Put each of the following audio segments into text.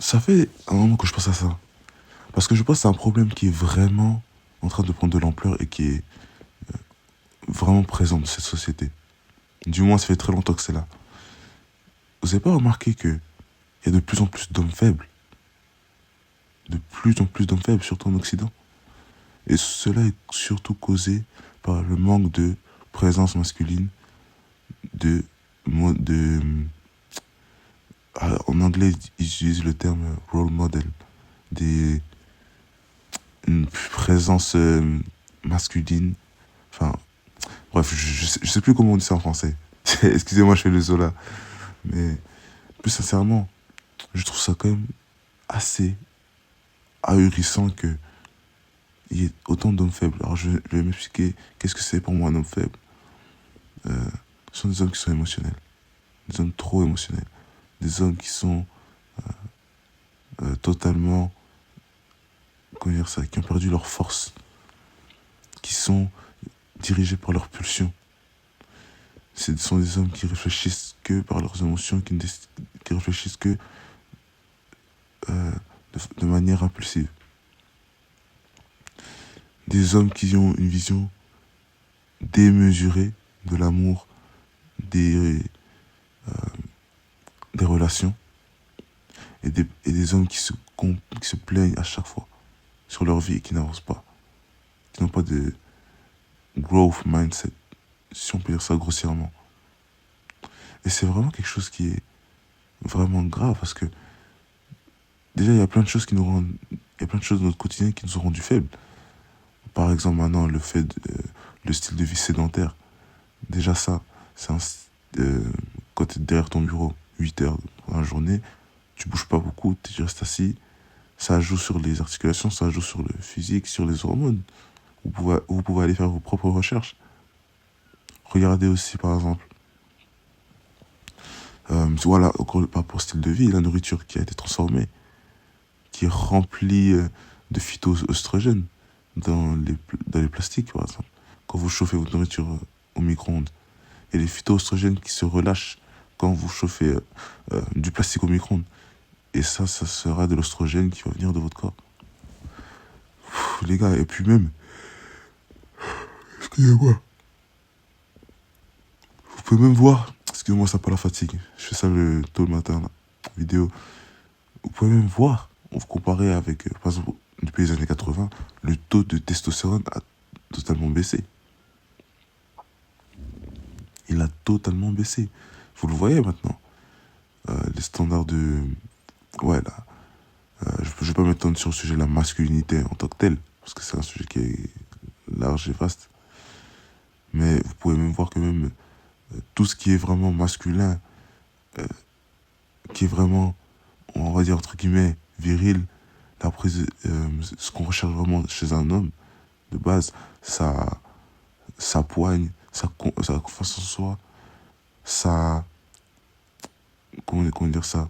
Ça fait un moment que je pense à ça. Parce que je pense que c'est un problème qui est vraiment en train de prendre de l'ampleur et qui est vraiment présent dans cette société. Du moins, ça fait très longtemps que c'est là. Vous n'avez pas remarqué qu'il y a de plus en plus d'hommes faibles? De plus en plus d'hommes faibles, surtout en Occident. Et cela est surtout causé par le manque de présence masculine, de... de en anglais, ils utilisent le terme role model. Des, une présence masculine. Enfin, bref, je sais plus comment on dit ça en français. Excusez-moi, je fais le Zola. Mais plus sincèrement, je trouve ça quand même assez ahurissant qu'il y ait autant d'hommes faibles. Alors je vais m'expliquer qu'est-ce que c'est pour moi un homme faible. Ce sont des hommes qui sont émotionnels. Des hommes trop émotionnels. Des hommes qui sont totalement, comment dire ça, qui ont perdu leur force. Qui sont dirigés par leurs pulsions. Ce sont des hommes qui réfléchissent que par leurs émotions, qui réfléchissent que de manière impulsive. Des hommes qui ont une vision démesurée de l'amour, des relations, et des hommes qui se plaignent à chaque fois sur leur vie et qui n'avancent pas, qui n'ont pas de growth mindset, si on peut dire ça grossièrement. Et c'est vraiment quelque chose qui est vraiment grave parce que déjà il y a plein de choses il y a plein de choses dans notre quotidien qui nous ont rendus faibles. Par exemple maintenant le style de vie sédentaire. Déjà ça, c'est quand tu es derrière ton bureau 8 heures dans la journée, tu bouges pas beaucoup, tu restes assis, ça joue sur les articulations, ça joue sur le physique, sur les hormones. Vous pouvez aller faire vos propres recherches. Regardez aussi par exemple, voilà, par rapport au style de vie, la nourriture qui a été transformée, qui est remplie de phytoestrogènes dans les plastiques par exemple. Quand vous chauffez votre nourriture au micro-ondes, il y a les phytoestrogènes qui se relâchent quand vous chauffez du plastique au micro-ondes. Et ça sera de l'ostrogène qui va venir de votre corps. Les gars, et puis même, excusez-moi, vous pouvez même voir, excusez-moi, ça pas la fatigue, je fais ça tôt le matin, là, vidéo. Vous pouvez même voir, on vous comparer avec, par exemple, depuis les années 80, le taux de testostérone a totalement baissé. Il a totalement baissé. Vous le voyez maintenant. Les standards de... Ouais, là. Je ne vais pas m'étendre sur le sujet de la masculinité en tant que tel, parce que c'est un sujet qui est large et vaste. Mais vous pouvez même voir que même tout ce qui est vraiment masculin, qui est vraiment, on va dire entre guillemets, viril, la prise, ce qu'on recherche vraiment chez un homme, de base, sa poigne, sa confiance en soi, comment dire ça,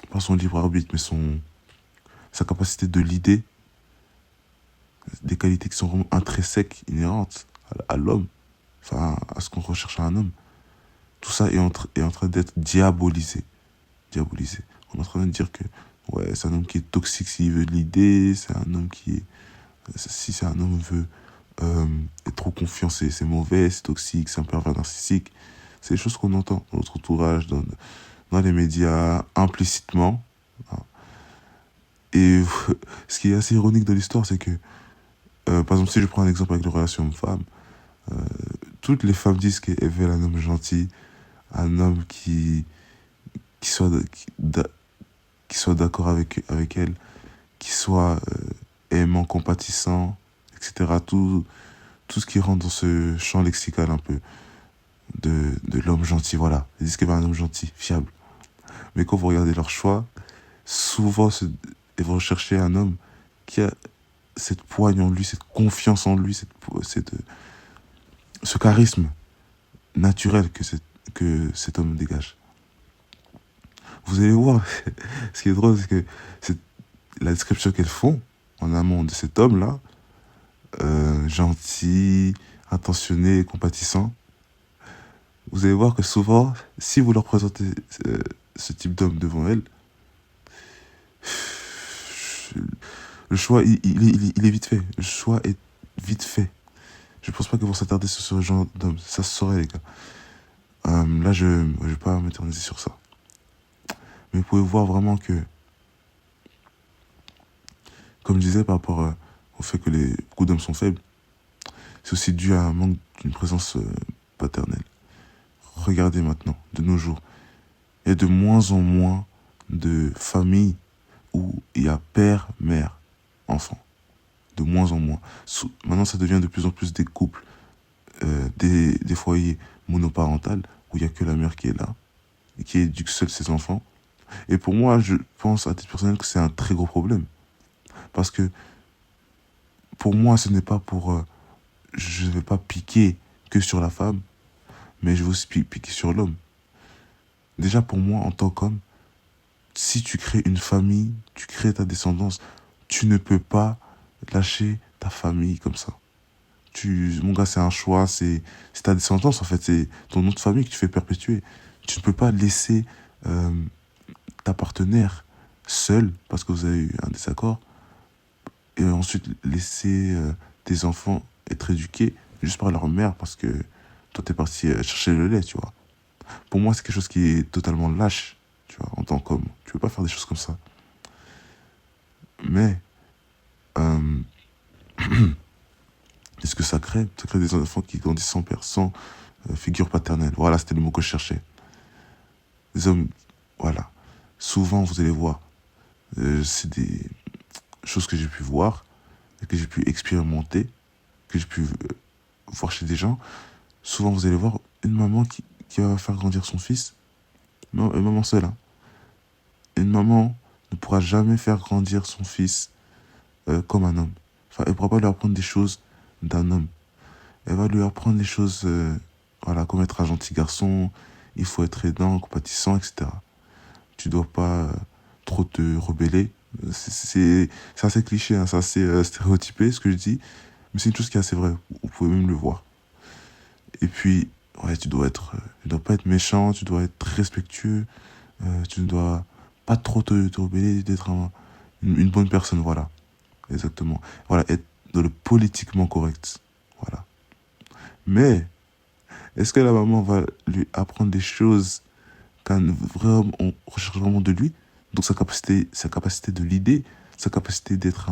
pas son libre arbitre, mais sa capacité de l'idée, des qualités qui sont vraiment intrinsèques, inhérentes à l'homme, enfin à ce qu'on recherche à un homme. Tout ça est en train d'être diabolisé. Diabolisé. On est en train de dire que ouais, c'est un homme qui est toxique s'il veut de l'idée, c'est un homme qui est... Si c'est un homme veut être trop confiant, c'est mauvais, c'est toxique, c'est un pervers narcissique. C'est des choses qu'on entend dans notre entourage, dans les médias, implicitement. Et ce qui est assez ironique de l'histoire, c'est que, par exemple, si je prends un exemple avec les relations hommes-femmes, toutes les femmes disent qu'elles veulent un homme gentil, un homme qui soit d'accord avec elles, qui soit aimant, compatissant, etc. Tout ce qui rentre dans ce champ lexical un peu de l'homme gentil, voilà. Ils disent qu'elles veulent un homme gentil, fiable. Mais quand vous regardez leur choix, souvent, ils vont chercher un homme qui a cette poigne en lui, cette confiance en lui, ce charisme naturel que cet homme dégage. Vous allez voir, ce qui est drôle, c'est que la description qu'elles font en amont de cet homme-là, gentil, attentionné, compatissant, vous allez voir que souvent, si vous leur présentez ce type d'homme devant elles, Le choix, il est vite fait. Le choix est vite fait. Je pense pas qu'ils vont s'attarder sur ce genre d'homme. Ça se saurait, les gars. Là, je vais pas m'éterniser sur ça. Mais vous pouvez voir vraiment que, comme je disais, par rapport au fait que beaucoup d'hommes sont faibles, c'est aussi dû à un manque d'une présence paternelle. Regardez maintenant, de nos jours, il y a de moins en moins de familles où il y a père, mère, enfant. De moins en moins. Maintenant, ça devient de plus en plus des couples, des foyers monoparentaux où il n'y a que la mère qui est là et qui éduque seule ses enfants. Et pour moi, je pense à titre personnel que c'est un très gros problème. Parce que pour moi, ce n'est pas pour... je ne vais pas piquer que sur la femme, mais je vais aussi piquer sur l'homme. Déjà, pour moi, en tant qu'homme, si tu crées une famille, tu crées ta descendance, tu ne peux pas lâcher ta famille comme ça. Mon gars, c'est un choix, c'est ta descendance, en fait, c'est ton nom de famille que tu fais perpétuer. Tu ne peux pas laisser ta partenaire seule parce que vous avez eu un désaccord et ensuite laisser tes enfants être éduqués juste par leur mère parce que toi, t'es parti chercher le lait, tu vois. Pour moi, c'est quelque chose qui est totalement lâche, tu vois, en tant qu'homme. Tu peux pas faire des choses comme ça. Mais, est-ce que ça crée? Ça crée des enfants qui grandissent sans père, sans figure paternelle. Voilà, c'était le mot que je cherchais. Des hommes, voilà. Souvent, vous allez voir, c'est des choses que j'ai pu voir, que j'ai pu expérimenter, que j'ai pu voir chez des gens. Souvent, vous allez voir une maman qui va faire grandir son fils, une maman seule. Hein. Une maman ne pourra jamais faire grandir son fils comme un homme. Enfin, elle ne pourra pas lui apprendre des choses d'un homme. Elle va lui apprendre des choses, voilà, comme être un gentil garçon, il faut être aidant, compatissant, etc. Tu dois pas trop te rebeller. C'est assez cliché, hein, c'est assez stéréotypé ce que je dis, mais c'est une chose qui est assez vraie. Vous pouvez même le voir. Et puis, ouais, tu dois pas être méchant, tu dois être très respectueux, tu ne dois pas trop te rebeller, d'être une bonne personne, voilà. Exactement. Voilà, être dans le politiquement correct. Voilà. Mais, est-ce que la maman va lui apprendre des choses vraiment, on recherche vraiment de lui? Donc sa capacité de l'idée, sa capacité d'être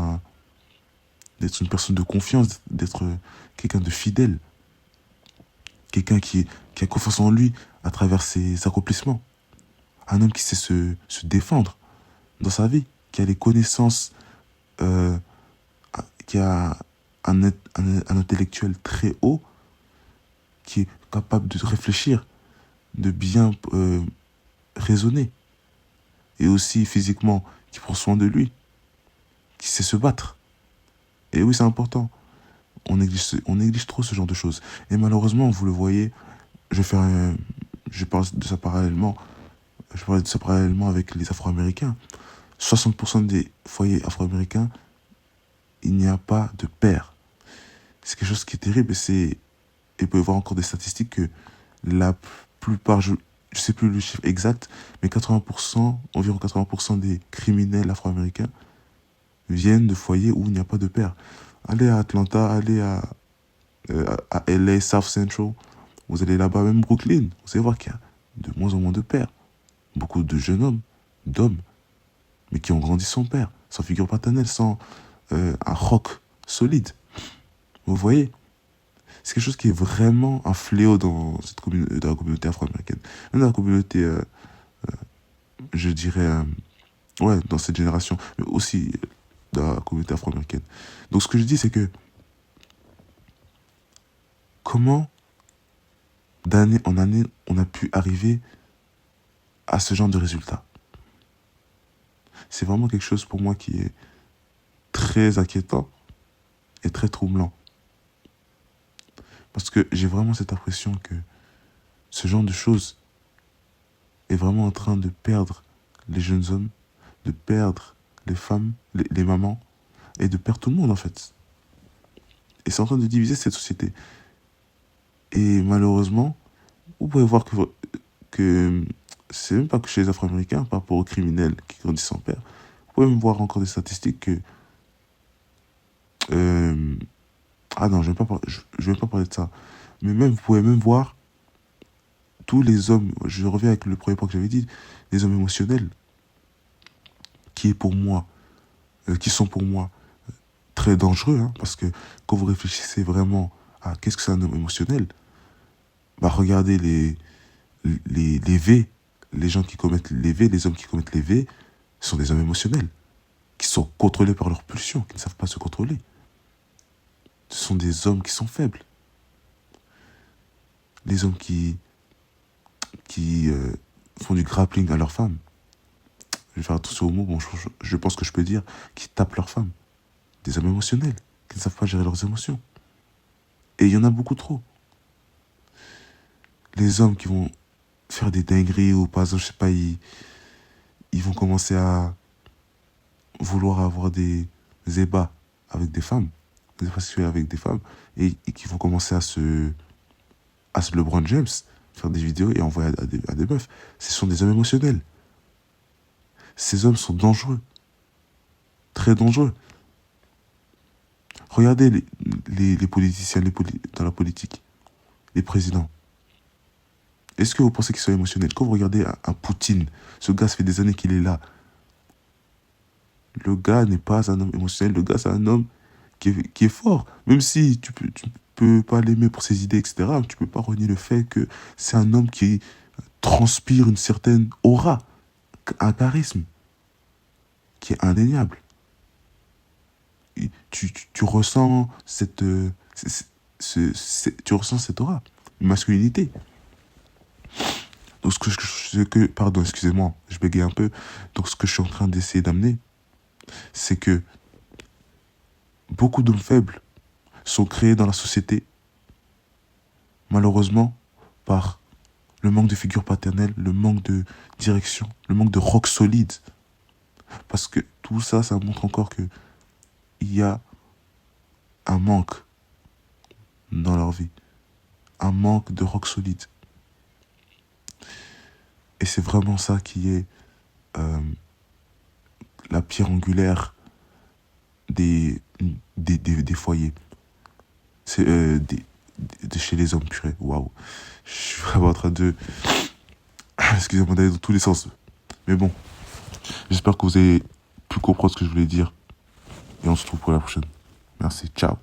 une personne de confiance, d'être quelqu'un de fidèle, quelqu'un qui a confiance en lui à travers ses accomplissements. Un homme qui sait se défendre dans sa vie, qui a les connaissances, qui a un intellectuel très haut, qui est capable de réfléchir, de bien raisonner, et aussi physiquement, qui prend soin de lui, qui sait se battre. Et oui, c'est important. On néglige trop ce genre de choses. Et malheureusement, vous le voyez, je parle de ça parallèlement, avec les Afro-Américains. 60% des foyers afro-américains, il n'y a pas de père. C'est quelque chose qui est terrible et vous pouvez voir encore des statistiques que la plupart, je ne sais plus le chiffre exact, mais environ 80% des criminels afro-américains viennent de foyers où il n'y a pas de père. Allez à Atlanta, allez à LA, South Central, vous allez là-bas, même Brooklyn, vous allez voir qu'il y a de moins en moins de pères. Beaucoup de jeunes d'hommes, mais qui ont grandi sans père, sans figure paternelle, sans un roc solide. Vous voyez, c'est quelque chose qui est vraiment un fléau dans la communauté afro-américaine. Même dans la communauté, je dirais, ouais, dans cette génération, mais aussi dans la communauté afro-américaine. Donc ce que je dis, c'est que comment, d'année en année, on a pu arriver à ce genre de résultat. C'est vraiment quelque chose pour moi qui est très inquiétant et très troublant. Parce que j'ai vraiment cette impression que ce genre de choses est vraiment en train de perdre les jeunes hommes, de perdre les femmes, les mamans, et de perdre tout le monde en fait. Et c'est en train de diviser cette société. Et malheureusement, vous pouvez voir que c'est même pas que chez les Afro-Américains, par rapport aux criminels qui grandissent sans père, vous pouvez même voir encore des statistiques que... ah non, je vais pas parler de ça. Mais même, vous pouvez même voir tous les hommes, je reviens avec le premier point que j'avais dit, les hommes émotionnels, qui sont pour moi très dangereux, hein, parce que quand vous réfléchissez vraiment à qu'est-ce que c'est un homme émotionnel, bah regardez les V, les gens qui commettent les V, les hommes qui commettent les V, sont des hommes émotionnels, qui sont contrôlés par leurs pulsions, qui ne savent pas se contrôler. Ce sont des hommes qui sont faibles. Les hommes qui font du grappling à leur femme. Je vais faire attention aux mots, bon, je pense que je peux dire, qui tapent leur femme. Des hommes émotionnels, qui ne savent pas gérer leurs émotions. Et il y en a beaucoup trop. Les hommes qui vont faire des dingueries ou par exemple, je sais pas, ils vont commencer à vouloir avoir des ébats avec des femmes, des ébats sexuels avec des femmes, et qui vont commencer à se LeBron James, faire des vidéos et envoyer à des meufs. Ce sont des hommes émotionnels. Ces hommes sont dangereux. Très dangereux. Regardez les politiciens dans la politique, les présidents. Est-ce que vous pensez qu'ils sont émotionnels? Quand vous regardez un Poutine, ce gars, ça fait des années qu'il est là. Le gars n'est pas un homme émotionnel. Le gars, c'est un homme qui est fort. Même si tu peux pas l'aimer pour ses idées, etc., tu peux pas renier le fait que c'est un homme qui transpire une certaine aura, un charisme, qui est indéniable. Tu ressens tu ressens cette aura, une masculinité. Donc pardon, excusez-moi, je bégaye un peu. Donc ce que je suis en train d'essayer d'amener, c'est que beaucoup d'hommes faibles sont créés dans la société, malheureusement, par le manque de figure paternelle, le manque de direction, le manque de rock solide. Parce que tout ça, ça montre encore que il y a un manque dans leur vie, un manque de rock solide. Et c'est vraiment ça qui est la pierre angulaire des foyers. C'est de chez les hommes, purée. Waouh. Je suis vraiment en train de... Excusez-moi d'aller dans tous les sens. Mais bon, j'espère que vous avez pu comprendre ce que je voulais dire. Et on se retrouve pour la prochaine. Merci, ciao.